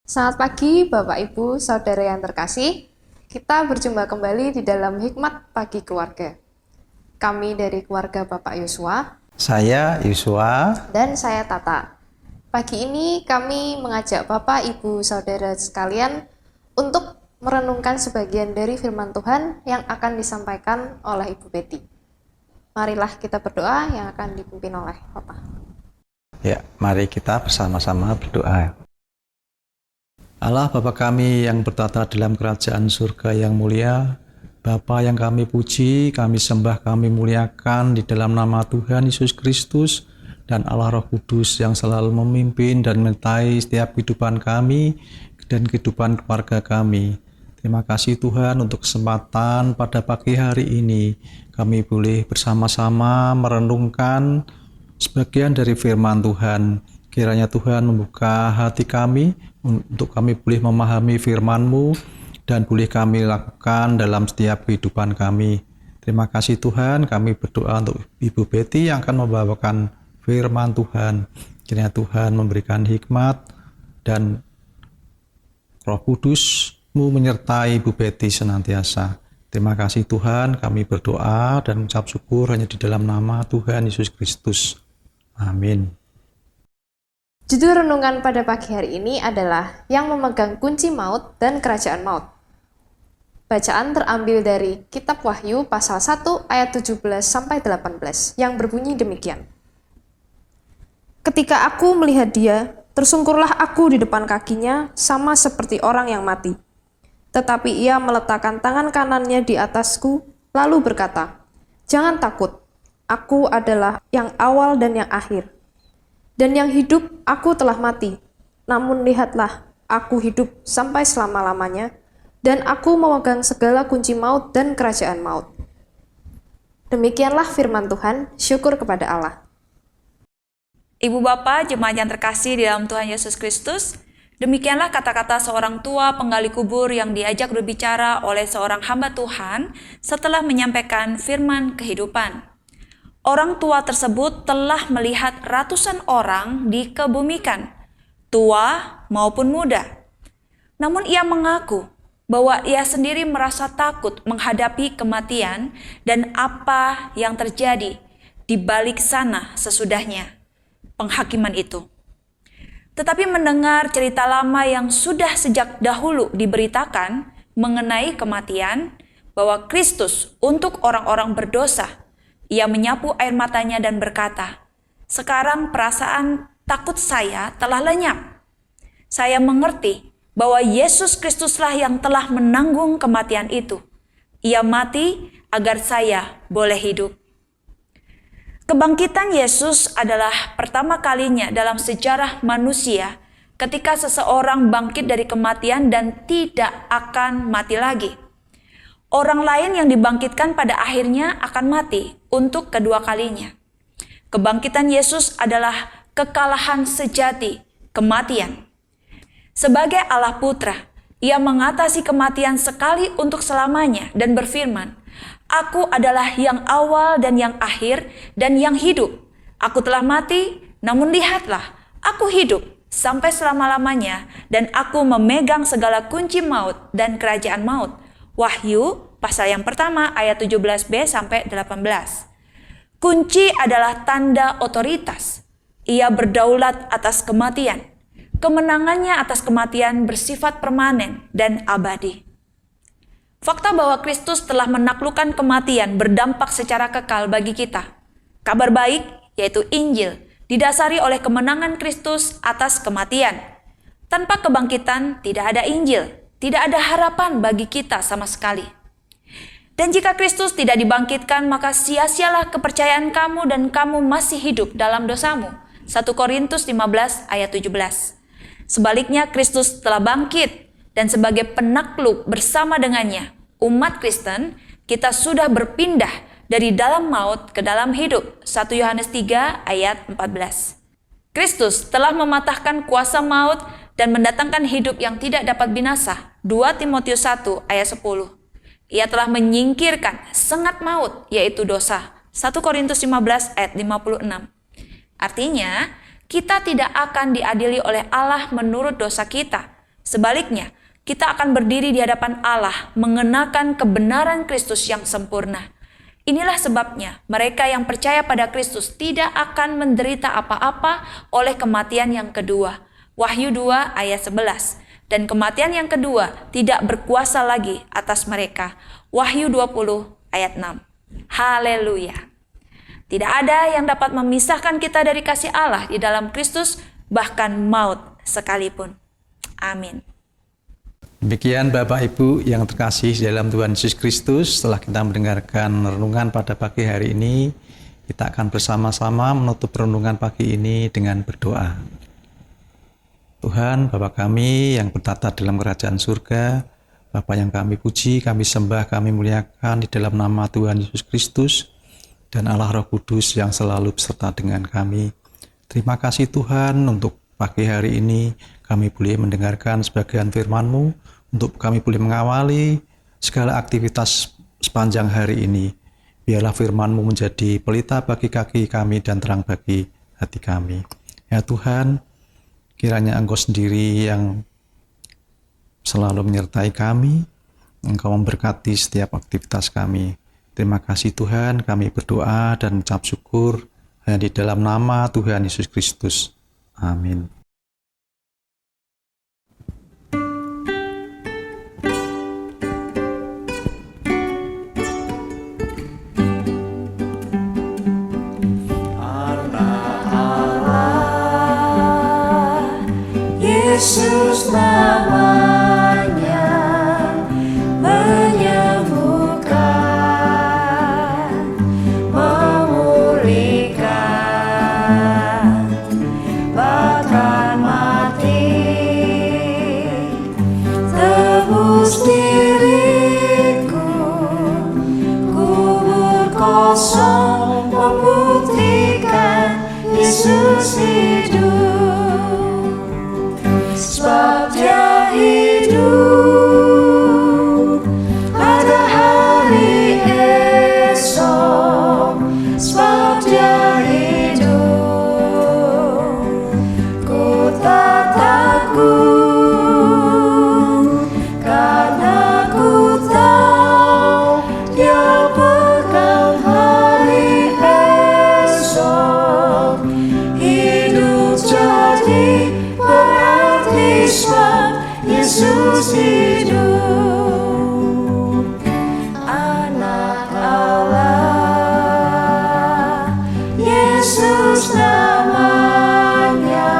Selamat pagi Bapak Ibu, Saudara yang terkasih. Kita berjumpa kembali di dalam Hikmat Pagi Keluarga. Kami dari keluarga Bapak Yosua. Saya Yosua. Dan saya Tata. Pagi ini kami mengajak Bapak Ibu Saudara sekalian untuk merenungkan sebagian dari firman Tuhan yang akan disampaikan oleh Ibu Betty. Marilah kita berdoa yang akan dipimpin oleh Bapak. Ya, mari kita bersama-sama berdoa. Allah Bapa kami yang bertata dalam kerajaan surga yang mulia, Bapa yang kami puji, kami sembah, kami muliakan di dalam nama Tuhan Yesus Kristus dan Allah Roh Kudus yang selalu memimpin dan menyertai setiap kehidupan kami dan kehidupan keluarga kami. Terima kasih Tuhan untuk kesempatan pada pagi hari ini kami boleh bersama-sama merenungkan sebagian dari firman Tuhan. Kiranya Tuhan membuka hati kami untuk kami boleh memahami firman-Mu dan boleh kami lakukan dalam setiap kehidupan kami. Terima kasih Tuhan, kami berdoa untuk Ibu Betty yang akan membawakan firman Tuhan. Kiranya Tuhan memberikan hikmat dan Roh Kudus-Mu menyertai Ibu Betty senantiasa. Terima kasih Tuhan, kami berdoa dan mengucap syukur hanya di dalam nama Tuhan Yesus Kristus. Amin. Judul renungan pada pagi hari ini adalah yang memegang kunci maut dan kerajaan maut. Bacaan terambil dari Kitab Wahyu pasal 1 ayat 17-18 yang berbunyi demikian. Ketika aku melihat dia, tersungkurlah aku di depan kakinya sama seperti orang yang mati. Tetapi ia meletakkan tangan kanannya di atasku, lalu berkata, "Jangan takut, aku adalah yang awal dan yang akhir. Dan yang hidup aku telah mati, namun lihatlah, aku hidup sampai selama-lamanya, dan aku memegang segala kunci maut dan kerajaan maut." Demikianlah firman Tuhan, syukur kepada Allah. Ibu Bapak, jemaat yang terkasih di dalam Tuhan Yesus Kristus, demikianlah kata-kata seorang tua penggali kubur yang diajak berbicara oleh seorang hamba Tuhan setelah menyampaikan firman kehidupan. Orang tua tersebut telah melihat ratusan orang dikebumikan, tua maupun muda. Namun ia mengaku bahwa ia sendiri merasa takut menghadapi kematian dan apa yang terjadi di balik sana sesudahnya penghakiman itu. Tetapi mendengar cerita lama yang sudah sejak dahulu diberitakan mengenai kematian, bahwa Kristus untuk orang-orang berdosa, ia menyapu air matanya dan berkata, "Sekarang perasaan takut saya telah lenyap. Saya mengerti bahwa Yesus Kristuslah yang telah menanggung kematian itu. Ia mati agar saya boleh hidup." Kebangkitan Yesus adalah pertama kalinya dalam sejarah manusia ketika seseorang bangkit dari kematian dan tidak akan mati lagi. Orang lain yang dibangkitkan pada akhirnya akan mati untuk kedua kalinya. Kebangkitan Yesus adalah kekalahan sejati kematian. Sebagai Allah Putra, ia mengatasi kematian sekali untuk selamanya dan berfirman, "Aku adalah yang awal dan yang akhir dan yang hidup. Aku telah mati, namun lihatlah, aku hidup sampai selama-lamanya dan aku memegang segala kunci maut dan kerajaan maut." Wahyu pasal yang pertama ayat 17b sampai 18. Kunci adalah tanda otoritas. Ia berdaulat atas kematian. Kemenangannya atas kematian bersifat permanen dan abadi. Fakta bahwa Kristus telah menaklukkan kematian berdampak secara kekal bagi kita. Kabar baik, yaitu Injil, didasari oleh kemenangan Kristus atas kematian. Tanpa kebangkitan, tidak ada Injil, tidak ada harapan bagi kita sama sekali. Dan jika Kristus tidak dibangkitkan, maka sia-sialah kepercayaan kamu dan kamu masih hidup dalam dosamu. 1 Korintus 15 ayat 17. Sebaliknya, Kristus telah bangkit, dan sebagai penakluk bersama dengannya, umat Kristen, kita sudah berpindah dari dalam maut ke dalam hidup. 1 Yohanes 3 ayat 14. Kristus telah mematahkan kuasa maut dan mendatangkan hidup yang tidak dapat binasa. 2 Timotius 1 ayat 10. Ia telah menyingkirkan sengat maut, yaitu dosa. 1 Korintus 15 ayat 56. Artinya, kita tidak akan diadili oleh Allah menurut dosa kita. Sebaliknya, kita akan berdiri di hadapan Allah mengenakan kebenaran Kristus yang sempurna. Inilah sebabnya mereka yang percaya pada Kristus tidak akan menderita apa-apa oleh kematian yang kedua. Wahyu 2 ayat 11. Dan kematian yang kedua tidak berkuasa lagi atas mereka. Wahyu 20 ayat 6. Haleluya. Tidak ada yang dapat memisahkan kita dari kasih Allah di dalam Kristus, bahkan maut sekalipun. Amin. Demikian Bapak Ibu yang terkasih dalam Tuhan Yesus Kristus, setelah kita mendengarkan renungan pada pagi hari ini, kita akan bersama-sama menutup renungan pagi ini dengan berdoa. Tuhan, Bapa kami yang bertata dalam kerajaan surga, Bapa yang kami puji, kami sembah, kami muliakan di dalam nama Tuhan Yesus Kristus dan Allah Roh Kudus yang selalu beserta dengan kami. Terima kasih Tuhan untuk pagi hari ini kami boleh mendengarkan sebagian firman-Mu, untuk kami boleh mengawali segala aktivitas sepanjang hari ini. Biarlah firman-Mu menjadi pelita bagi kaki kami dan terang bagi hati kami. Ya Tuhan, kiranya Engkau sendiri yang selalu menyertai kami, Engkau memberkati setiap aktivitas kami. Terima kasih Tuhan, kami berdoa dan mengucap syukur hanya di dalam nama Tuhan Yesus Kristus. Amin. Yesus namanya menyembuhkan, memulihkan, bahkan mati, tebus diriku, kubur kosong membuktikan Yesus hidup. Sebab Dia hidup, ada hari esok. Sebab Dia hidup, ku tak takut, karena ku tahu Dia pegang hari esok. Hidup jadi sebab Yesus hidup, Anak Allah. Yesus namanya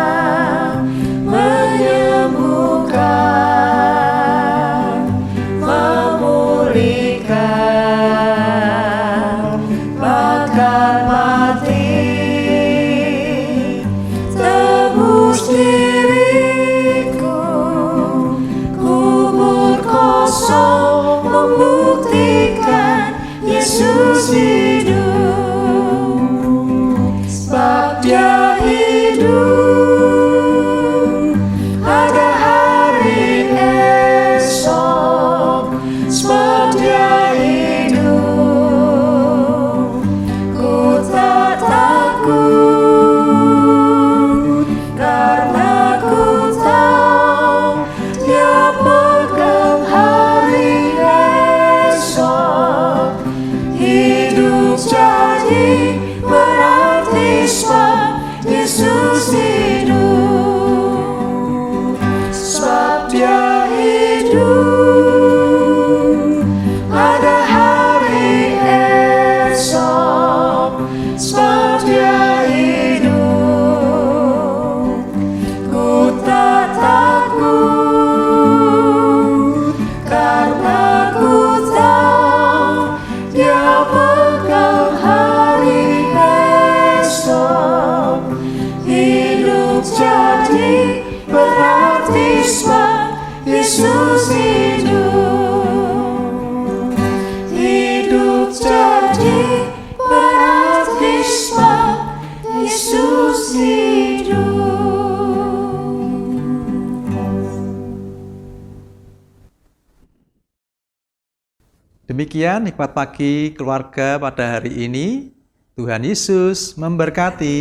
menyembuhkan, memulihkan, bahkan mati, tebus diri, membuktikan Yesus hidup. Sebab Dia hidup, ada hari esok. Sebab Dia hidup, ku tak takut, karena ku tahu Dia pegang hari esok. Hidup jadi berarti sebab Yesus hidup. Sebab Dia hidup, ada hari esok. Sebab Dia hidup, ku tak takut, karena ku tahu Dia pegang hari esok. Hidup jadi berarti sebab Yesus hidup. Hidup jadi berarti sebab Yesus hidup. Demikian nikmat pagi keluarga pada hari ini. Tuhan Yesus memberkati.